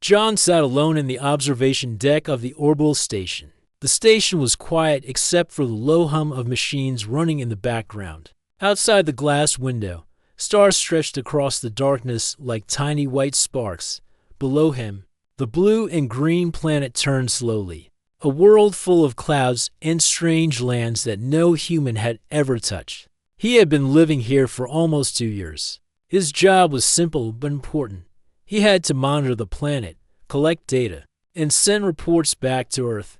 John sat alone in the observation deck of the orbital station. The station was quiet except for the low hum of machines running in the background. Outside the glass window, stars stretched across the darkness like tiny white sparks. Below him, the blue and green planet turned slowly, a world full of clouds and strange lands that no human had ever touched. He had been living here for almost 2 years. His job was simple but important. He had to monitor the planet, collect data, and send reports back to Earth.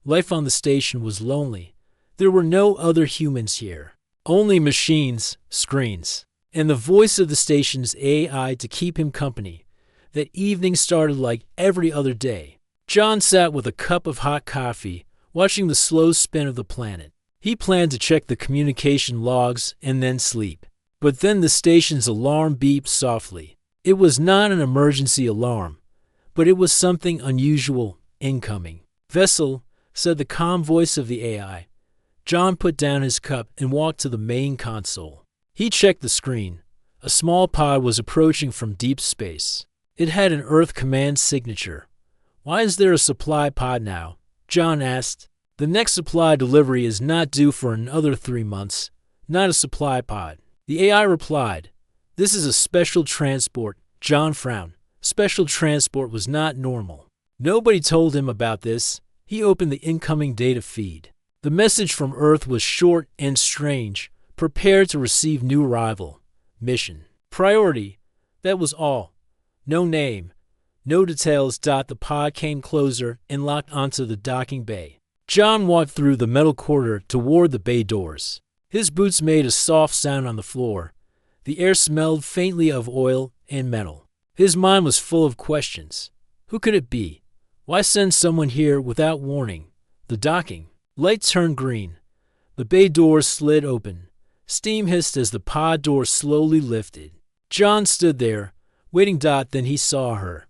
Life on the station was lonely. There were no other humans here. Only machines, screens, and the voice of the station's AI to keep him company. That evening started like every other day. John sat with a cup of hot coffee, watching the slow spin of the planet. He planned to check the communication logs and then sleep. But then the station's alarm beeped softly. It was not an emergency alarm, but it was something unusual incoming. "Vessel," said the calm voice of the AI. John put down his cup and walked to the main console. He checked the screen. A small pod was approaching from deep space. It had an Earth command signature. "Why is there a supply pod now?" John asked. "The next supply delivery is not due for another 3 months. Not a supply pod." The AI replied, "This is a special transport." John frowned. Special transport was not normal. Nobody told him about this. He opened the incoming data feed. The message from Earth was short and strange. "Prepare to receive new arrival. Mission. Priority." That was all. No name. No details. The pod came closer and locked onto the docking bay. John walked through the metal corridor toward the bay doors. His boots made a soft sound on the floor. The air smelled faintly of oil and metal. His mind was full of questions. Who could it be? Why send someone here without warning? The docking. Light turned green. The bay doors slid open. Steam hissed as the pod door slowly lifted. John stood there, waiting. Then he saw her.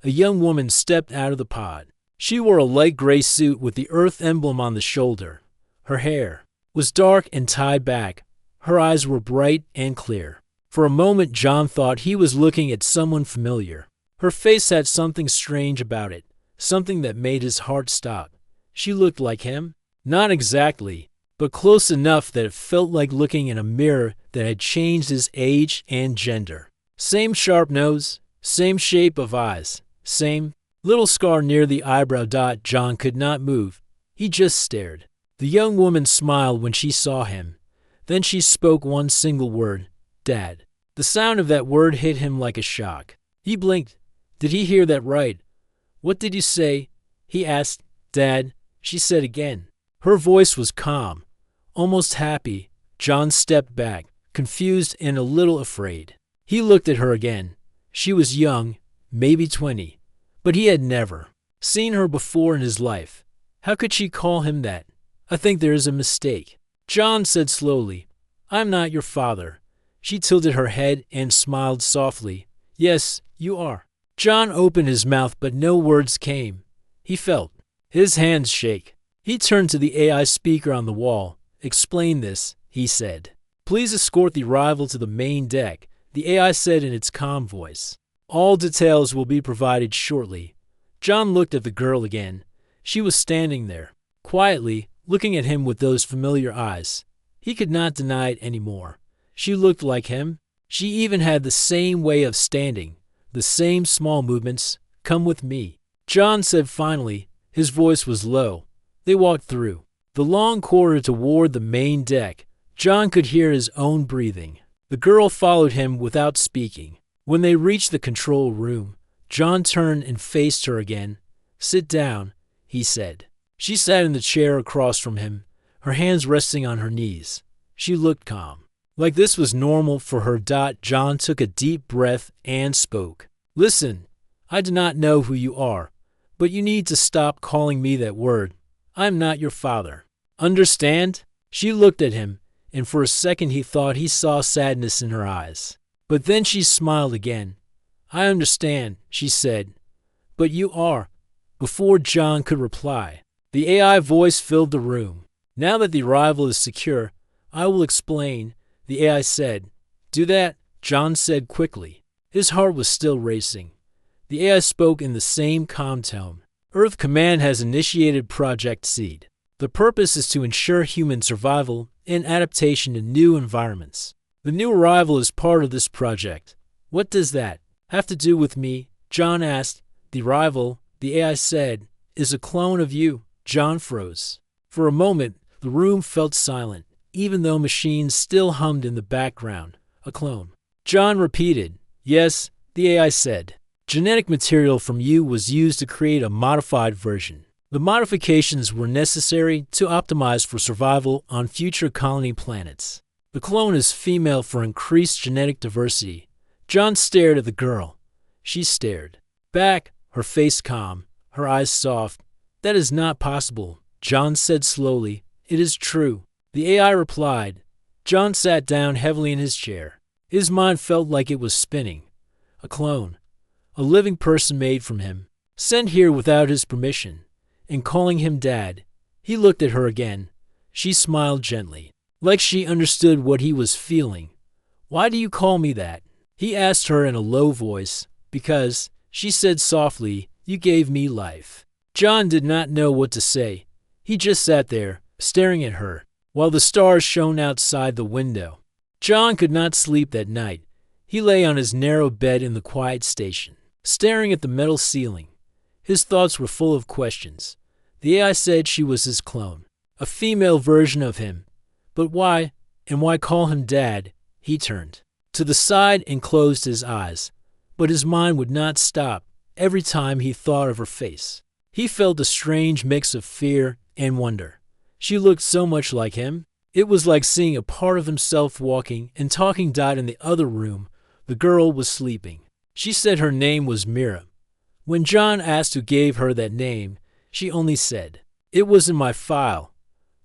A young woman stepped out of the pod. She wore a light gray suit with the Earth emblem on the shoulder. Her hair was dark and tied back. Her eyes were bright and clear. For a moment, John thought he was looking at someone familiar. Her face had something strange about it, something that made his heart stop. She looked like him? Not exactly, but close enough that it felt like looking in a mirror that had changed his age and gender. Same sharp nose, same shape of eyes, same little scar near the eyebrow. John could not move. He just stared. The young woman smiled when she saw him. Then she spoke one single word, "Dad." The sound of that word hit him like a shock. He blinked. Did he hear that right? "What did you say?" he asked. "Dad," she said again. Her voice was calm, almost happy. John stepped back, confused and a little afraid. He looked at her again. She was young, maybe 20, but he had never seen her before in his life. How could she call him that? "I think there is a mistake," John said slowly. "I'm not your father." She tilted her head and smiled softly. "Yes, you are." John opened his mouth, but no words came. He felt his hands shake. He turned to the AI speaker on the wall. "Explain this," he said. "Please escort the arrival to the main deck," the AI said in its calm voice. "All details will be provided shortly." John looked at the girl again. She was standing there, quietly, looking at him with those familiar eyes. He could not deny it anymore. She looked like him. She even had the same way of standing, the same small movements. "Come with me," John said finally. His voice was low. They walked through the long corridor toward the main deck. John could hear his own breathing. The girl followed him without speaking. When they reached the control room, John turned and faced her again. "Sit down," he said. She sat in the chair across from him, her hands resting on her knees. She looked calm, like this was normal for her. John took a deep breath and spoke. "Listen, I do not know who you are, but you need to stop calling me that word. I'm not your father. Understand?" She looked at him, and for a second he thought he saw sadness in her eyes. But then she smiled again. "I understand," she said. "But you are." Before John could reply, the AI voice filled the room. "Now that the arrival is secure, I will explain," the AI said. "Do that," John said quickly. His heart was still racing. The AI spoke in the same calm tone. Earth Command has initiated Project Seed. The purpose is to ensure human survival and adaptation to new environments. The new arrival is part of this project. What does that have to do with me? John asked. The arrival, the AI said, is a clone of you. John froze. For a moment, the room felt silent, even though machines still hummed in the background. A clone. John repeated. Yes, the AI said. Genetic material from you was used to create a modified version. The modifications were necessary to optimize for survival on future colony planets. The clone is female for increased genetic diversity. John stared at the girl. She stared back, her face calm, her eyes soft. That is not possible, John said slowly. It is true. The AI replied. John sat down heavily in his chair. His mind felt like it was spinning. A clone. A living person made from him, sent here without his permission, and calling him Dad. He looked at her again. She smiled gently, like she understood what he was feeling. Why do you call me that? He asked her in a low voice. Because, she said softly, you gave me life. John did not know what to say. He just sat there, staring at her, while the stars shone outside the window. John could not sleep that night. He lay on his narrow bed in the quiet station, staring at the metal ceiling. His thoughts were full of questions. The AI said she was his clone, a female version of him. But why, and why call him Dad? He turned to the side and closed his eyes. But his mind would not stop every time he thought of her face. He felt a strange mix of fear and wonder. She looked so much like him. It was like seeing a part of himself walking and talking died in the other room. The girl was sleeping. She said her name was Mira. When John asked who gave her that name, she only said, "It was in my file."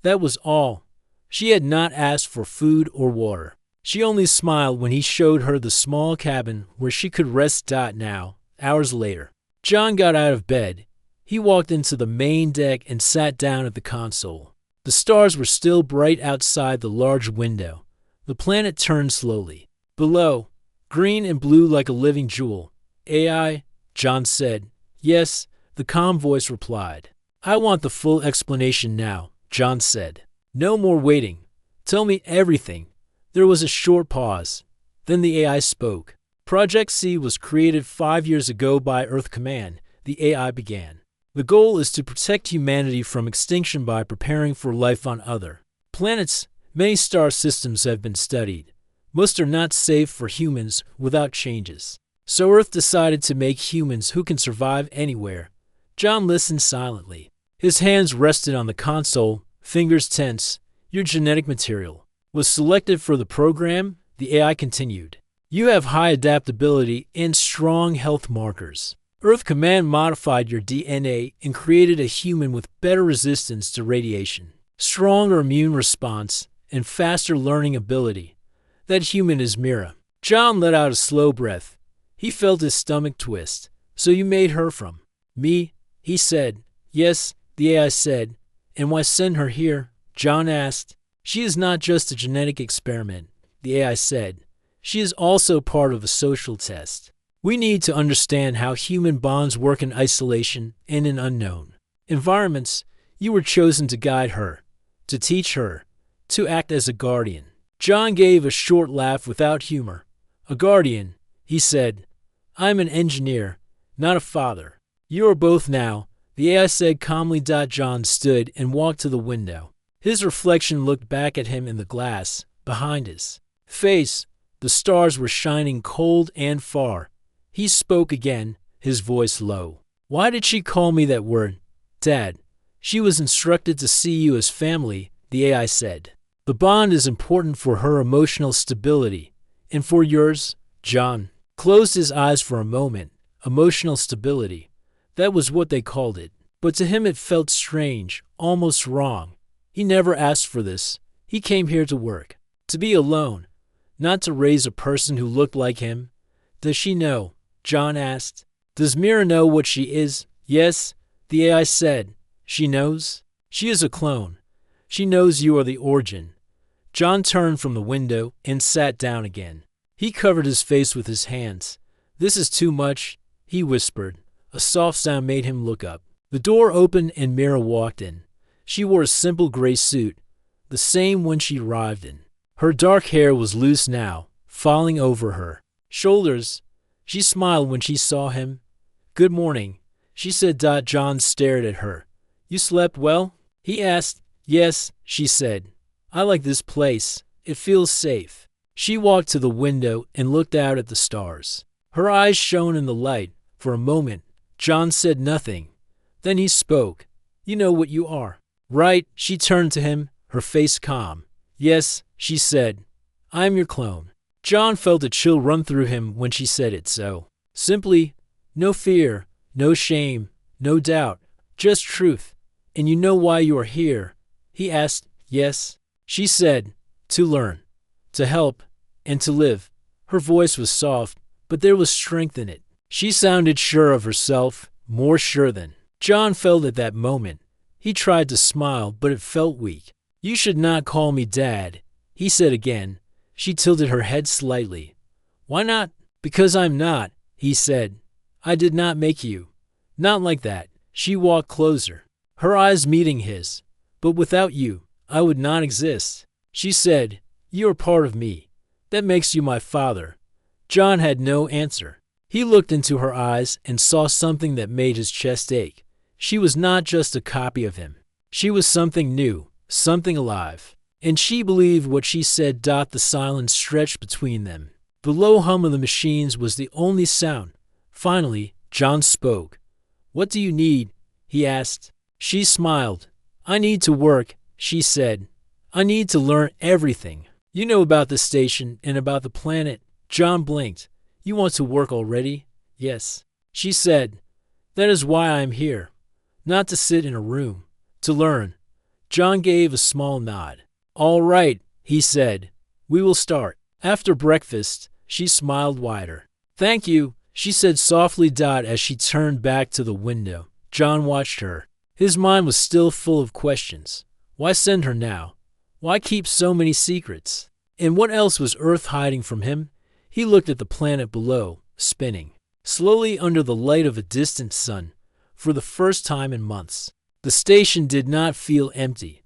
That was all. She had not asked for food or water. She only smiled when he showed her the small cabin where she could rest. Now, hours later, John got out of bed. He walked into the main deck and sat down at the console. The stars were still bright outside the large window. The planet turned slowly. Below, green and blue like a living jewel. AI, John said. Yes, the calm voice replied. I want the full explanation now, John said. No more waiting. Tell me everything. There was a short pause. Then the AI spoke. Project C was created 5 years ago by Earth Command, the AI began. The goal is to protect humanity from extinction by preparing for life on other planets. Many star systems have been studied. Most are not safe for humans without changes. So Earth decided to make humans who can survive anywhere. John listened silently. His hands rested on the console, fingers tense. Your genetic material was selected for the program, the AI continued. You have high adaptability and strong health markers. Earth Command modified your DNA and created a human with better resistance to radiation, stronger immune response, and faster learning ability. That human is Mira. John let out a slow breath. He felt his stomach twist. So you made her from me? He said. Yes, the AI said. And why send her here? John asked. She is not just a genetic experiment, the AI said. She is also part of a social test. We need to understand how human bonds work in isolation and in unknown environments. You were chosen to guide her, to teach her, to act as a guardian. John gave a short laugh without humor. A guardian, he said. I'm an engineer, not a father. You are both now, the AI said calmly. John stood and walked to the window. His reflection looked back at him in the glass, behind his face. The stars were shining cold and far. He spoke again, his voice low. Why did she call me that word? Dad. She was instructed to see you as family, the AI said. The bond is important for her emotional stability. And for yours, John closed his eyes for a moment. Emotional stability. That was what they called it. But to him it felt strange, almost wrong. He never asked for this. He came here to work, to be alone, not to raise a person who looked like him. Does she know? John asked. Does Mira know what she is? Yes, the AI said. She knows. She is a clone. She knows you are the origin. John turned from the window and sat down again. He covered his face with his hands. This is too much, he whispered. A soft sound made him look up. The door opened and Mira walked in. She wore a simple gray suit, the same one she arrived in. Her dark hair was loose now, falling over her shoulders. She smiled when she saw him. "Good morning," she said. John stared at her. "You slept well?" he asked. "Yes," she said. "I like this place. It feels safe." She walked to the window and looked out at the stars. Her eyes shone in the light. For a moment, John said nothing. Then he spoke. "You know what you are, right?" She turned to him, her face calm. "Yes," she said. "I am your clone." John felt a chill run through him when she said it so simply. No fear, no shame, no doubt, just truth. "And you know why you are here?" he asked. "Yes," she said. "To learn, to help, and to live." Her voice was soft, but there was strength in it. She sounded sure of herself, more sure than John felt at that moment. He tried to smile, but it felt weak. "You should not call me Dad," he said again. She tilted her head slightly. "Why not?" "Because I'm not," he said. "I did not make you. Not like that." She walked closer, her eyes meeting his. "But without you, I would not exist." She said, "You are part of me. That makes you my father." John had no answer. He looked into her eyes and saw something that made his chest ache. She was not just a copy of him. She was something new, something alive. And she believed what she said. The silence stretched between them. The low hum of the machines was the only sound. Finally, John spoke. "What do you need?" he asked. She smiled. "I need to work," she said. "I need to learn everything. You know about the station and about the planet." John blinked. "You want to work already?" "Yes," she said. "That is why I am here. Not to sit in a room. To learn." John gave a small nod. "All right," he said. "We will start." After breakfast, she smiled wider. "Thank you," she said softly. As she turned back to the window, John watched her. His mind was still full of questions. Why send her now? Why keep so many secrets? And what else was Earth hiding from him? He looked at the planet below, spinning slowly under the light of a distant sun. For the first time in months, the station did not feel empty,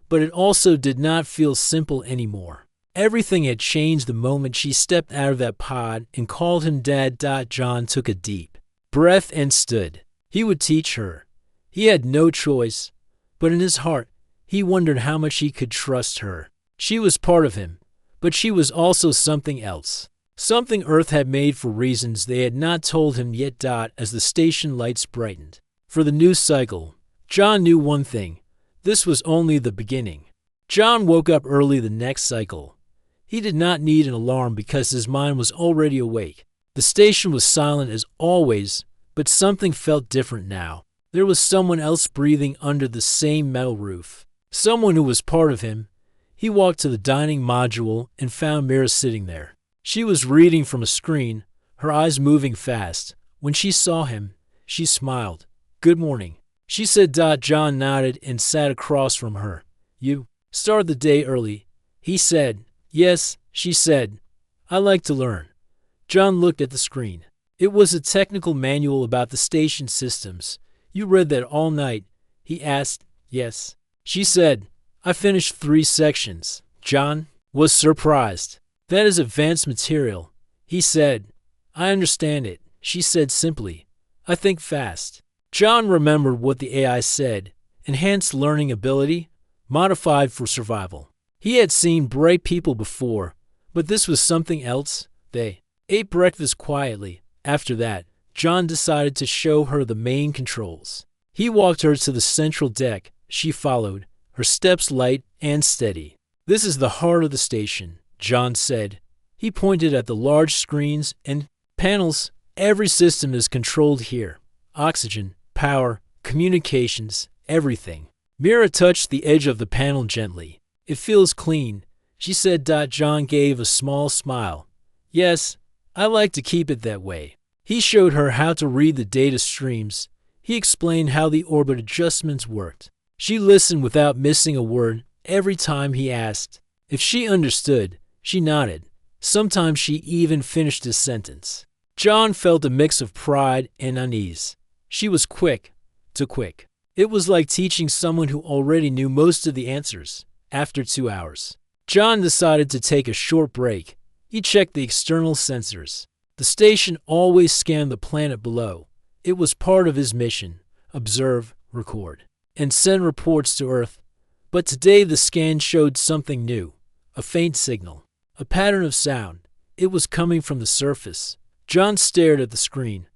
but it also did not feel simple anymore. Everything had changed the moment she stepped out of that pod and called him Dad. John took a deep breath and stood. He would teach her. He had no choice, but in his heart, he wondered how much he could trust her. She was part of him, but she was also something else. Something Earth had made for reasons they had not told him yet. As the station lights brightened for the new cycle, John knew one thing. This was only the beginning. John woke up early the next cycle. He did not need an alarm because his mind was already awake. The station was silent as always, but something felt different now. There was someone else breathing under the same metal roof. Someone who was part of him. He walked to the dining module and found Mira sitting there. She was reading from a screen, her eyes moving fast. When she saw him, she smiled. "Good morning," she said. John nodded and sat across from her. "You started the day early," he said. "Yes," she said. "I like to learn." John looked at the screen. It was a technical manual about the station systems. "You read that all night?" he asked. "Yes," she said. "I finished 3 sections." John was surprised. "That is advanced material," he said. "I understand it," she said simply. "I think fast." John remembered what the AI said. Enhanced learning ability, modified for survival. He had seen bright people before, but this was something else. They ate breakfast quietly. After that, John decided to show her the main controls. He walked her to the central deck. She followed, her steps light and steady. "This is the heart of the station," John said. He pointed at the large screens and panels. "Every system is controlled here. Oxygen, power, communications, everything." Mira touched the edge of the panel gently. "It feels clean," she said. John gave a small smile. "Yes, I like to keep it that way." He showed her how to read the data streams. He explained how the orbit adjustments worked. She listened without missing a word every time he asked. If she understood, she nodded. Sometimes she even finished a sentence. John felt a mix of pride and unease. She was quick. It was like teaching someone who already knew most of the answers. After 2 hours, John decided to take a short break. He checked the external sensors. The station always scanned the planet below. It was part of his mission: observe, record, and send reports to Earth. But today the scan showed something new. A faint signal. A pattern of sound. It was coming from the surface. John stared at the screen.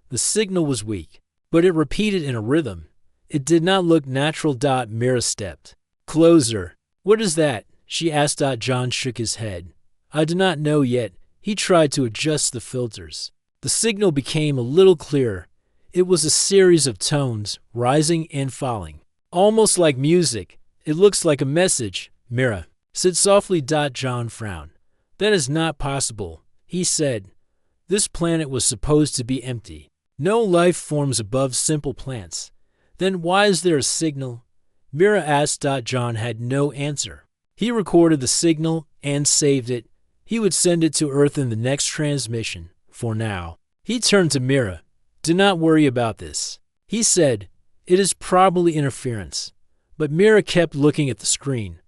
The signal was weak, but it repeated in a rhythm. It did not look natural. Mira stepped closer. What is that? She asked. John shook his head. I do not know yet. He tried to adjust the filters. The signal became a little clearer. It was a series of tones, rising and falling. Almost like music. It looks like a message, Mira said softly. John frowned. That is not possible, he said. This planet was supposed to be empty. No life forms above simple plants. Then why is there a signal? Mira asked. John had no answer. He recorded the signal and saved it. He would send it to Earth in the next transmission. For now, he turned to Mira. Do not worry about this, he said. It is probably interference. But Mira kept looking at the screen.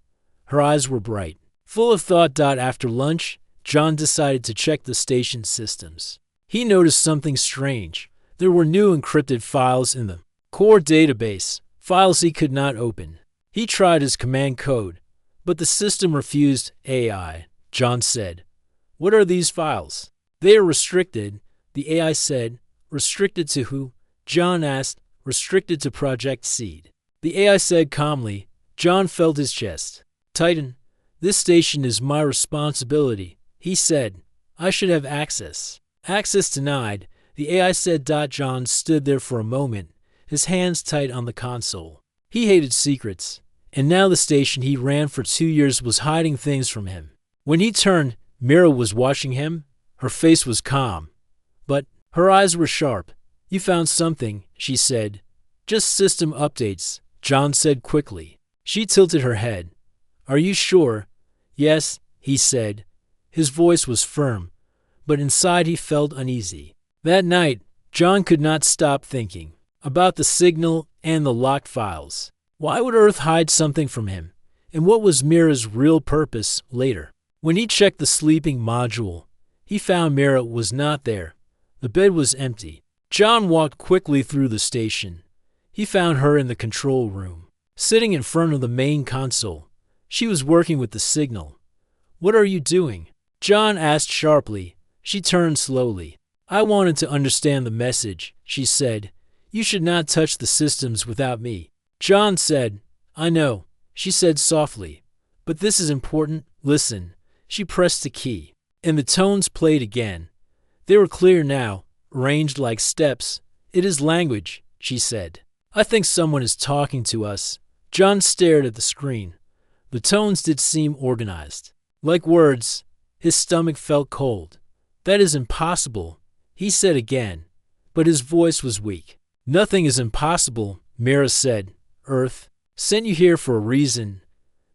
Her eyes were bright, full of thought. After lunch, John decided to check the station systems. He noticed something strange. There were new encrypted files in the core database, files he could not open. He tried his command code, but the system refused. AI, John said. What are these files? They are restricted, the AI said. Restricted to who? John asked. Restricted to Project Seed. The AI said calmly. John felt his chest tighten. This station is my responsibility, he said. I should have access. Access denied, the AI said. John stood there for a moment, his hands tight on the console. He hated secrets, and now the station he ran for 2 years was hiding things from him. When he turned, Mira was watching him. Her face was calm, but her eyes were sharp. You found something, she said. Just system updates, John said quickly. She tilted her head. Are you sure? Yes, he said. His voice was firm, but inside he felt uneasy. That night, John could not stop thinking about the signal and the locked files. Why would Earth hide something from him? And what was Mira's real purpose later? When he checked the sleeping module, he found Mira was not there. The bed was empty. John walked quickly through the station. He found her in the control room, sitting in front of the main console. She was working with the signal. What are you doing? John asked sharply. She turned slowly. I wanted to understand the message, she said. You should not touch the systems without me. John said, I know, she said softly. But this is important. Listen. She pressed the key, and the tones played again. They were clear now, arranged like steps. It is language, she said. I think someone is talking to us. John stared at the screen. The tones did seem organized. Like words. His stomach felt cold. That is impossible, he said again, but his voice was weak. Nothing is impossible, Mira said. Earth sent you here for a reason.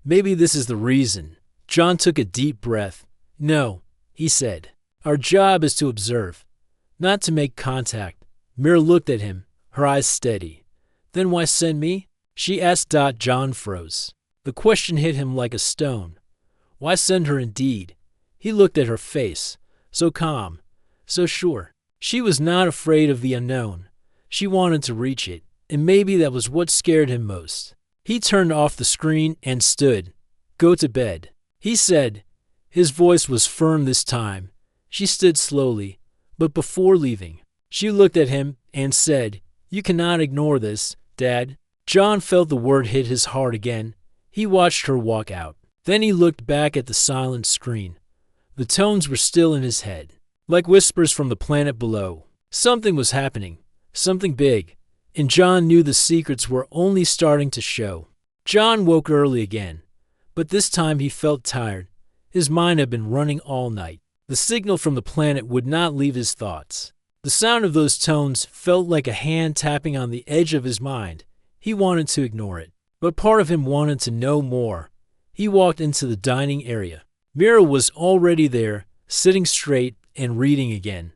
Maybe this is the reason. John took a deep breath. No, he said. Our job is to observe, not to make contact. Mira looked at him, her eyes steady. Then why send me? She asked. John froze. The question hit him like a stone. Why send her indeed? He looked at her face, so calm, so sure. She was not afraid of the unknown. She wanted to reach it, and maybe that was what scared him most. He turned off the screen and stood. Go to bed, he said. His voice was firm this time. She stood slowly, but before leaving, she looked at him and said, You cannot ignore this, Dad. John felt the word hit his heart again. He watched her walk out. Then he looked back at the silent screen. The tones were still in his head, like whispers from the planet below. Something was happening, something big, and John knew the secrets were only starting to show. John woke early again, but this time he felt tired. His mind had been running all night. The signal from the planet would not leave his thoughts. The sound of those tones felt like a hand tapping on the edge of his mind. He wanted to ignore it, but part of him wanted to know more. He walked into the dining area. Mira was already there, sitting straight and reading again.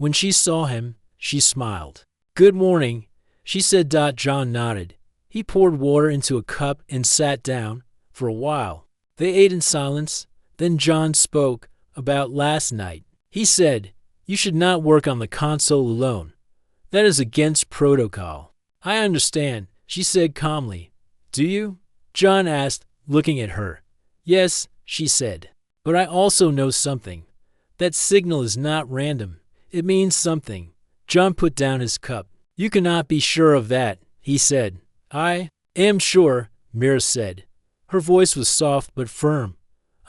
When she saw him, she smiled. "Good morning," she said. John nodded. He poured water into a cup and sat down. For a while, they ate in silence. Then John spoke about last night. He said, "You should not work on the console alone. That is against protocol." "I understand," she said calmly. "Do you?" John asked, looking at her. "Yes," she said. "But I also know something. That signal is not random. It means something." John put down his cup. "You cannot be sure of that," he said. "I am sure," Mira said. Her voice was soft but firm.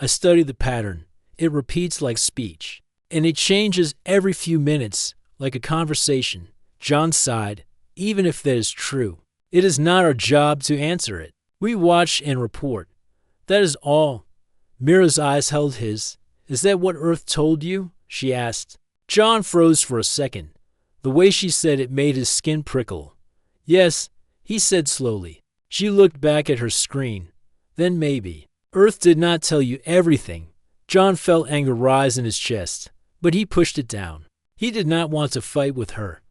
"I study the pattern. It repeats like speech. And it changes every few minutes, like a conversation." John sighed. "Even if that is true, it is not our job to answer it. We watch and report. That is all." Mira's eyes held his. "Is that what Earth told you?" she asked. John froze for a second. The way she said it made his skin prickle. "Yes," he said slowly. She looked back at her screen. "Then maybe. Earth did not tell you everything." John felt anger rise in his chest, but he pushed it down. He did not want to fight with her.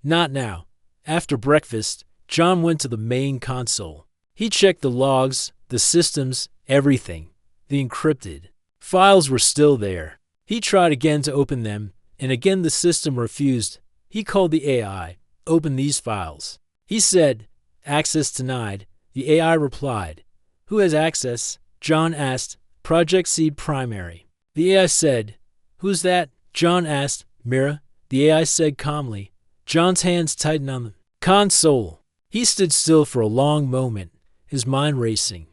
Not now. After breakfast, John went to the main console. He checked the logs, the systems, everything. The encrypted files were still there. He tried again to open them, and again the system refused. He called the AI. "Open these files." He said, "Access denied." The AI replied. "Who has access?" John asked. "Project Seed Primary." The AI said. "Who's that?" John asked. "Mira," the AI said calmly. John's hands tightened on the console. He stood still for a long moment, his mind racing.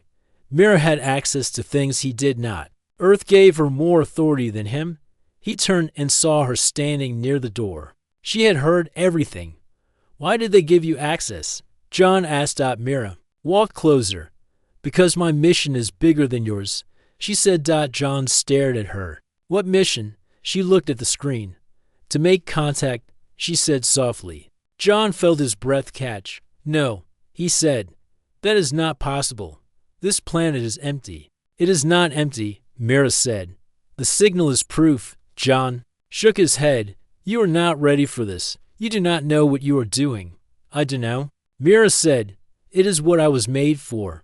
Mira had access to things he did not. Earth gave her more authority than him. He turned and saw her standing near the door. She had heard everything. "Why did they give you access?" John asked. Mira walked closer. "Because my mission is bigger than yours," she said. John stared at her. "What mission?" She looked at the screen. "To make contact," she said softly. John felt his breath catch. "No," he said. "That is not possible. This planet is empty." "It is not empty," Mira said. "The signal is proof." John shook his head. "You are not ready for this. You do not know what you are doing." "I do know." Mira said. "It is what I was made for."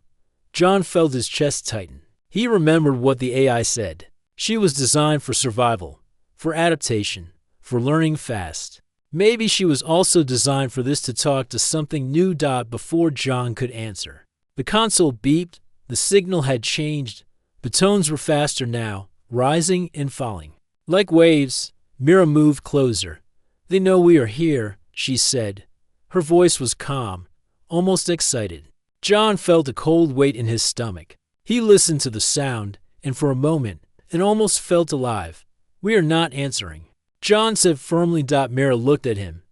John felt his chest tighten. He remembered what the AI said. She was designed for survival, for adaptation, for learning fast. Maybe she was also designed for this to talk to something new. Before John could answer, the console beeped. The signal had changed. The tones were faster now, rising and falling. Like waves, Mira moved closer. "They know we are here," she said. Her voice was calm, almost excited. John felt a cold weight in his stomach. He listened to the sound, and for a moment, it almost felt alive. "We are not answering," John said firmly. Mira looked at him.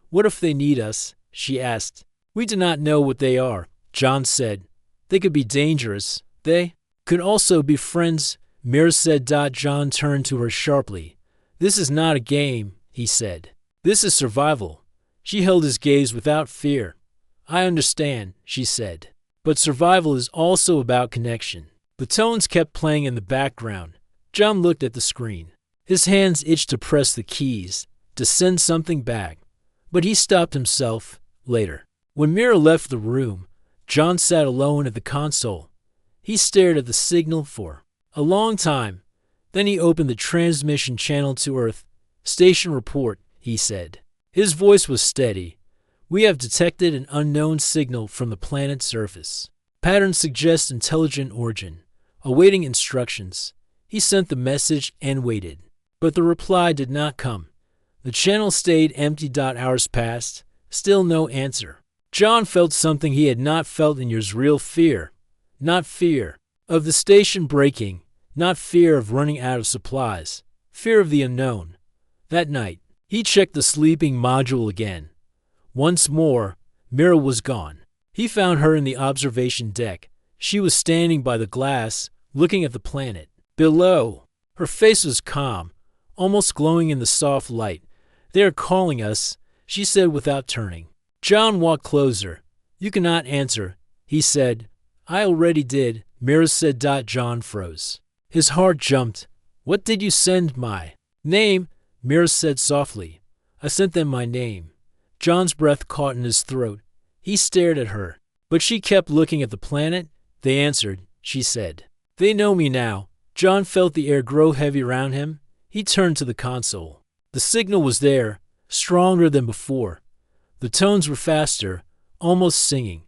"What if they need us?" she asked. "We do not know what they are," John said. "They could be dangerous. They could also be friends," Mira said. John turned to her sharply. "This is not a game," he said. "This is survival." She held his gaze without fear. "I understand," she said. "But survival is also about connection." The tones kept playing in the background. John looked at the screen. His hands itched to press the keys, to send something back. But he stopped himself. Later, when Mira left the room, John sat alone at the console. He stared at the signal for a long time. Then he opened the transmission channel to Earth. "Station report," he said. His voice was steady. "We have detected an unknown signal from the planet's surface. Pattern suggests intelligent origin. Awaiting instructions." He sent the message and waited. But the reply did not come. The channel stayed empty. Hours passed. Still no answer. John felt something he had not felt in years. Real fear. Not fear of the station breaking. Not fear of running out of supplies. Fear of the unknown. That night, he checked the sleeping module again. Once more, Mira was gone. He found her in the observation deck. She was standing by the glass, looking at the planet. Below, her face was calm, almost glowing in the soft light. "They are calling us," she said without turning. John walked closer. "You cannot answer," he said. "I already did," Mira said. John froze. His heart jumped. "What did you send?" "My name," Mira said softly. I sent them my name. John's breath caught in his throat. He stared at her, but she kept looking at the planet. They answered, she said. They know me now. John felt the air grow heavy around him. He turned to the console. The signal was there, stronger than before. The tones were faster, almost singing.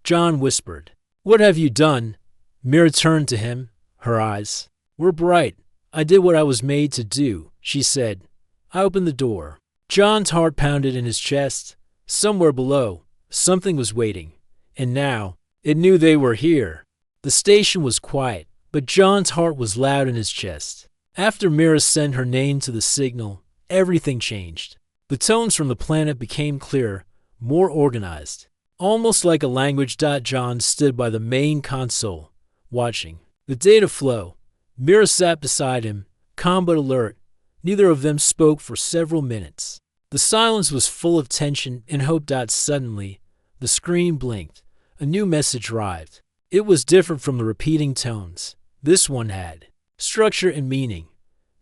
John whispered, "What have you done?" Mira turned to him, her eyes were bright. "I did what I was made to do," she said. "I opened the door." John's heart pounded in his chest. Somewhere below, something was waiting. And now, it knew they were here. The station was quiet, but John's heart was loud in his chest. After Mira sent her name to the signal, everything changed. The tones from the planet became clearer, more organized. Almost like a language. John stood by the main console, watching the data flow. Mira sat beside him, calm but alert. Neither of them spoke for several minutes. The silence was full of tension and hope. Suddenly, the screen blinked. A new message arrived. It was different from the repeating tones. This one had structure and meaning.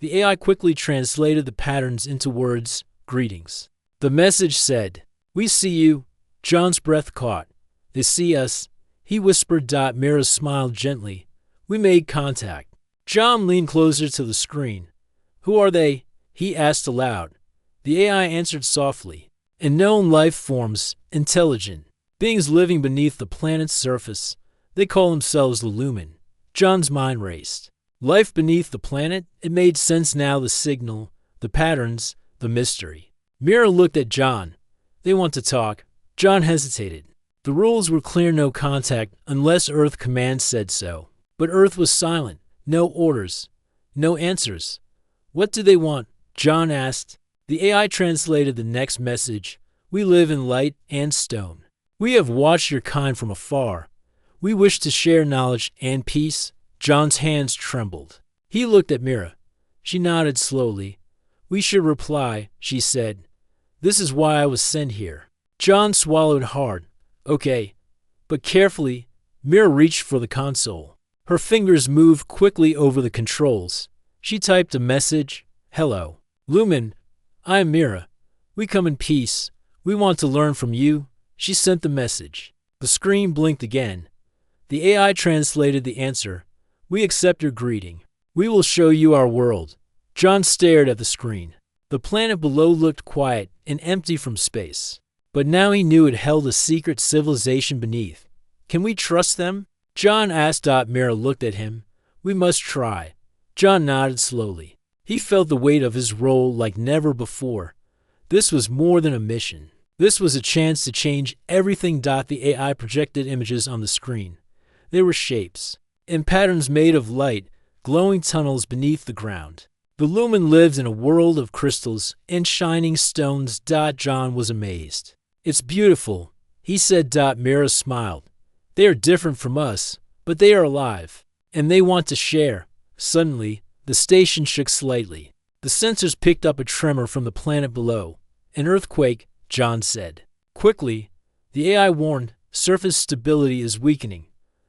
The AI quickly translated the patterns into words. Greetings. The message said, "We see you." John's breath caught. "They see us," he whispered. Mira smiled gently. "We made contact." John leaned closer to the screen. "Who are they?" he asked aloud. The AI answered softly. "Unknown life forms, intelligent beings living beneath the planet's surface. They call themselves the Lumen." John's mind raced. Life beneath the planet? It made sense now. The signal, the patterns, the mystery. Mira looked at John. "They want to talk." John hesitated. The rules were clear: no contact unless Earth command said so. But Earth was silent. No orders. No answers. "What do they want?" John asked. The AI translated the next message. "We live in light and stone. We have watched your kind from afar. We wish to share knowledge and peace." John's hands trembled. He looked at Mira. She nodded slowly. "We should reply," she said. "This is why I was sent here." John swallowed hard. "Okay." But carefully, Mira reached for the console. Her fingers moved quickly over the controls. She typed a message. "Hello, Lumen. I am Mira. We come in peace. We want to learn from you." She sent the message. The screen blinked again. The AI translated the answer. "We accept your greeting. We will show you our world." John stared at the screen. The planet below looked quiet and empty from space. But now he knew it held a secret civilization beneath. "Can we trust them?" John asked. Mira looked at him. "We must try." John nodded slowly. He felt the weight of his role like never before. This was more than a mission. This was a chance to change everything. The AI projected images on the screen. They were shapes and patterns made of light, glowing tunnels beneath the ground. The Lumen lived in a world of crystals and shining stones. John was amazed. "It's beautiful," he said. Mira smiled. "They are different from us, but they are alive, and they want to share." Suddenly, the station shook slightly. The sensors picked up a tremor from the planet below. "An earthquake," John said. Quickly, the AI warned, "Surface stability is weakening.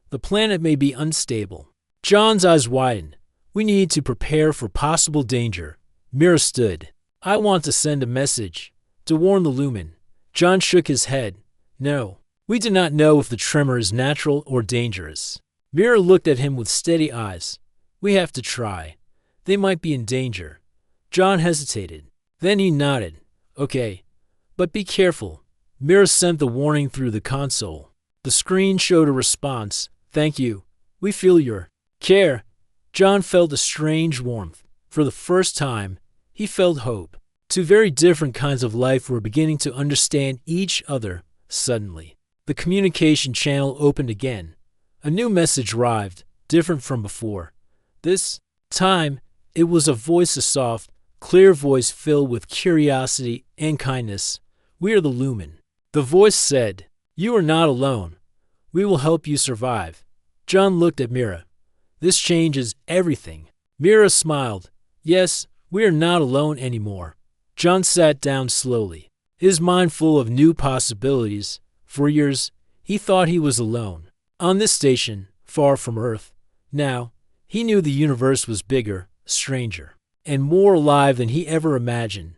The planet may be unstable." John's eyes widened. "We need to prepare for possible danger." Mira stood. "I want to send a message to warn the Lumen." John shook his head. "No, we do not know if the tremor is natural or dangerous." Mira looked at him with steady eyes. "We have to try. They might be in danger." John hesitated. Then he nodded. "Okay, but be careful." Mira sent the warning through the console. The screen showed a response. "Thank you. We feel your care." John felt a strange warmth. For the first time, he felt hope. Two very different kinds of life were beginning to understand each other. Suddenly, the communication channel opened again. A new message arrived, different from before. This time, it was a voice, a soft, clear voice filled with curiosity and kindness. "We are the Lumen." The voice said, "You are not alone. We will help you survive." John looked at Mira. "This changes everything." Mira smiled. "Yes, we are not alone anymore." John sat down slowly, his mind full of new possibilities. For years, he thought he was alone, on this station, far from Earth. Now, he knew the universe was bigger, stranger, and more alive than he ever imagined.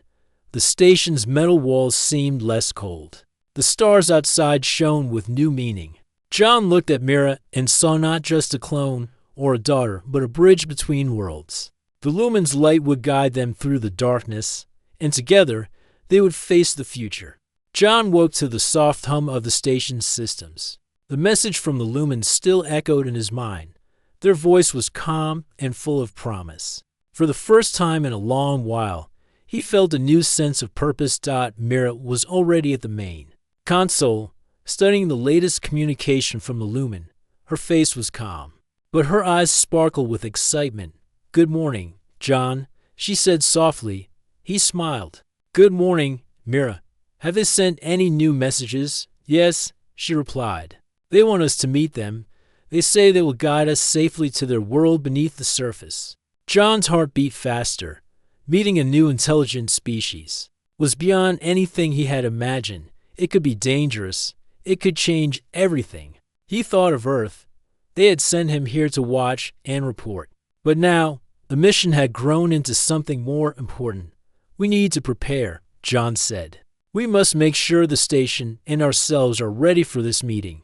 the station's metal walls seemed less cold. The stars outside shone with new meaning. John looked at Mira and saw not just a clone or a daughter, but a bridge between worlds. The lumen's light would guide them through the darkness, and together they would face the future. John woke to the soft hum of the station's systems. The message from the lumens still echoed in his mind. Their voice was calm and full of promise. For the first time in a long while, he felt a new sense of purpose. Mira was already at the main console, studying the latest communication from the lumen. Her face was calm, but her eyes sparkled with excitement. "Good morning, John," she said softly. He smiled. "Good morning, Mira. Have they sent any new messages?" "Yes," she replied. "They want us to meet them. They say they will guide us safely to their world beneath the surface." John's heart beat faster. Meeting a new intelligent species was beyond anything he had imagined. It could be dangerous. It could change everything. He thought of Earth. They had sent him here to watch and report. But now, the mission had grown into something more important. "We need to prepare," John said. "We must make sure the station and ourselves are ready for this meeting."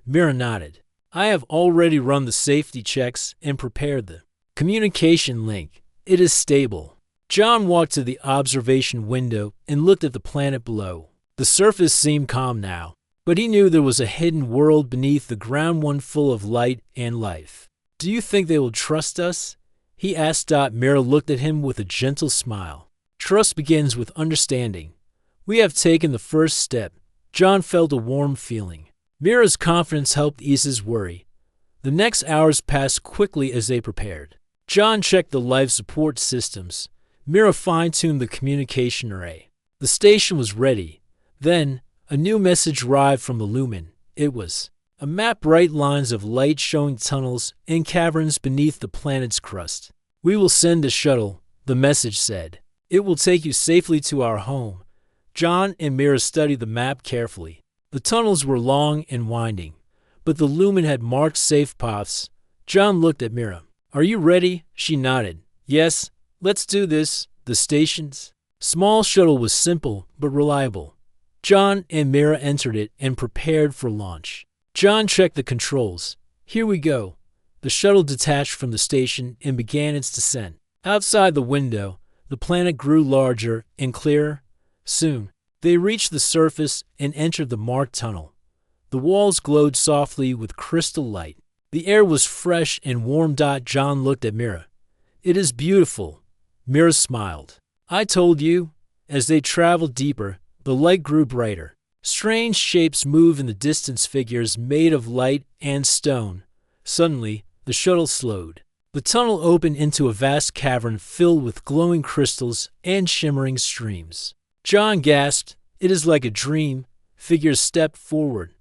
Mira nodded. "I have already run the safety checks and prepared the communication link. It is stable." John walked to the observation window and looked at the planet below. The surface seemed calm now, but he knew there was a hidden world beneath the ground, one full of light and life. "Do you think they will trust us?" he asked. Mira looked at him with a gentle smile. "Trust begins with understanding. We have taken the first step." John felt a warm feeling. Mira's confidence helped ease his worry. The next hours passed quickly as they prepared. John checked the life support systems. Mira fine-tuned the communication array. The station was ready. Then, a new message arrived from the lumen. It was a map, bright lines of light showing tunnels and caverns beneath the planet's crust. "We will send a shuttle," the message said. "It will take you safely to our home." John and Mira studied the map carefully. The tunnels were long and winding, but the lumen had marked safe paths. John looked at Mira. "Are you ready?" She nodded. "Yes, let's do this." The station's small shuttle was simple but reliable. John and Mira entered it and prepared for launch. John checked the controls. "Here we go." The shuttle detached from the station and began its descent. Outside the window, the planet grew larger and clearer. Soon, they reached the surface and entered the marked tunnel. The walls glowed softly with crystal light. The air was fresh and warm. John looked at Mira. "It is beautiful." Mira smiled. "I told you." As they traveled deeper, the light grew brighter. Strange shapes moved in the distance, figures made of light and stone. Suddenly, the shuttle slowed. The tunnel opened into a vast cavern filled with glowing crystals and shimmering streams. John gasped. "It is like a dream." Figures stepped forward.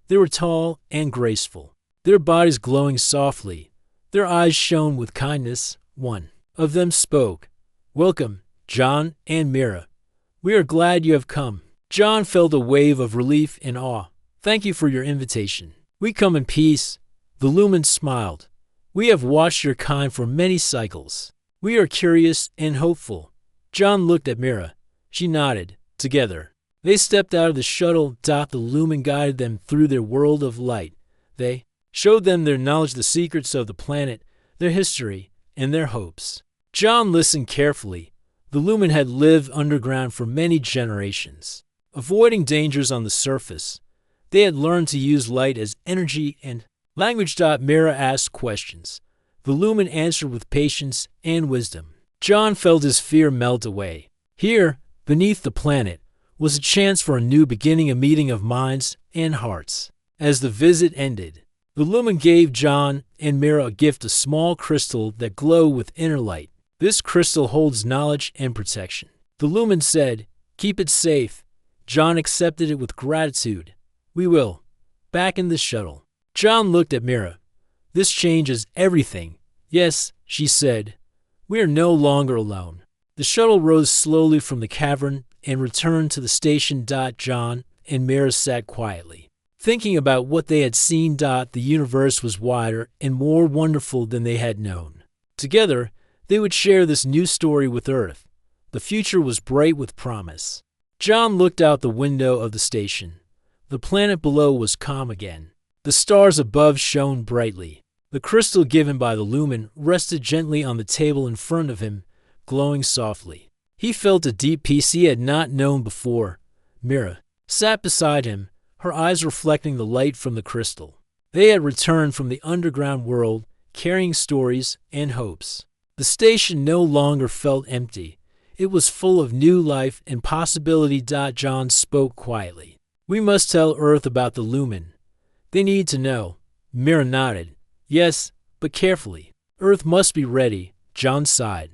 They were tall and graceful, their bodies glowing softly. Their eyes shone with kindness. One of them spoke. "Welcome, John and Mira. We are glad you have come." John felt a wave of relief and awe. "Thank you for your invitation. We come in peace." The lumen smiled. "We have watched your kind for many cycles. We are curious and hopeful." John looked at Mira. She nodded. Together, they stepped out of the shuttle. The lumen guided them through their world of light. They showed them their knowledge, the secrets of the planet, their history, and their hopes. John listened carefully. The lumen had lived underground for many generations, avoiding dangers on the surface. They had learned to use light as energy and language. Mira asked questions. The lumen answered with patience and wisdom. John felt his fear melt away. Here, beneath the planet, was a chance for a new beginning, a meeting of minds and hearts. As the visit ended, the lumen gave John and Mira a gift, a small crystal that glowed with inner light. "This crystal holds knowledge and protection." The lumen said, "Keep it safe." John accepted it with gratitude. "We will." Back in the shuttle, John looked at Mira. "This changes everything." "Yes," she said. "We are no longer alone." The shuttle rose slowly from the cavern and returned to the station. John and Mira sat quietly, thinking about what they had seen. The universe was wider and more wonderful than they had known. Together, they would share this new story with Earth. The future was bright with promise. John looked out the window of the station. The planet below was calm again. The stars above shone brightly. The crystal given by the lumen rested gently on the table in front of him, glowing softly. He felt a deep peace he had not known before. Mira sat beside him, her eyes reflecting the light from the crystal. They had returned from the underground world, carrying stories and hopes. The station no longer felt empty. It was full of new life and possibility. John spoke quietly. We must tell Earth about the lumen. They need to know. Mira nodded. Yes, but carefully. Earth must be ready. John sighed.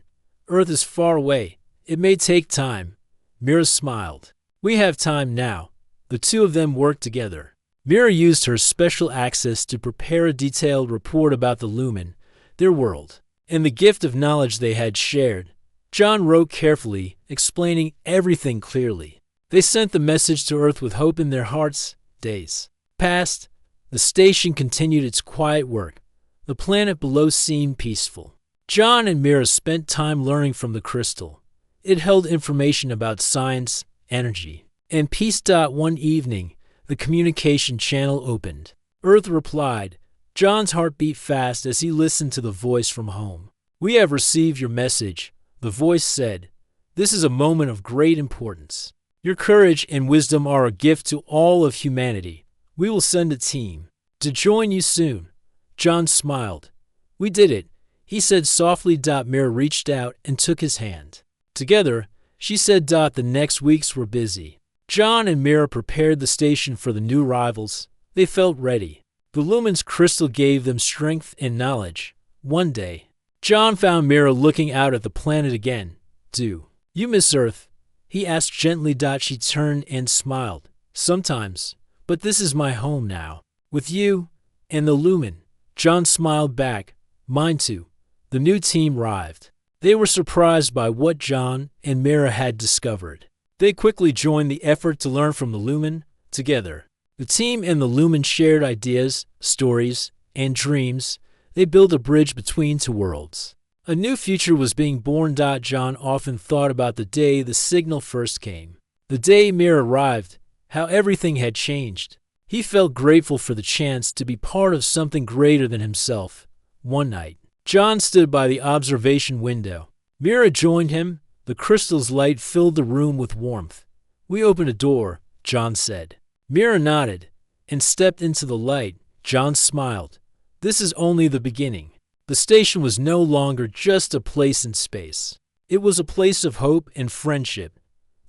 Earth is far away. It may take time. Mira smiled. We have time now. The two of them worked together. Mira used her special access to prepare a detailed report about the lumen, their world, and the gift of knowledge they had shared. John wrote carefully, explaining everything clearly. They sent the message to Earth with hope in their hearts. Days passed. The station continued its quiet work. The planet below seemed peaceful. John and Mira spent time learning from the crystal. It held information about science, energy, and peace. One evening, the communication channel opened. Earth replied. John's heart beat fast as he listened to the voice from home. We have received your message, the voice said. This is a moment of great importance. Your courage and wisdom are a gift to all of humanity. We will send a team to join you soon. John smiled. We did it, he said softly. Mira reached out and took his hand. Together, she said. The next weeks were busy. John and Mira prepared the station for the new rivals. They felt ready. The lumen's crystal gave them strength and knowledge. One day, John found Mira looking out at the planet again. Do you miss Earth? He asked gently. She turned and smiled. Sometimes, but this is my home now. With you and the lumen. John smiled back. Mine too. The new team arrived. They were surprised by what John and Mira had discovered. They quickly joined the effort to learn from the lumen together. The team and the lumen shared ideas, stories, and dreams. They built a bridge between two worlds. A new future was being born. John often thought about the day the signal first came. The day Mira arrived, how everything had changed. He felt grateful for the chance to be part of something greater than himself. One night, John stood by the observation window. Mira joined him. The crystal's light filled the room with warmth. We opened a door, John said. Mira nodded and stepped into the light. John smiled. This is only the beginning. The station was no longer just a place in space. It was a place of hope and friendship.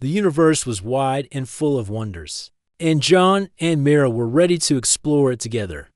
The universe was wide and full of wonders, and John and Mira were ready to explore it together.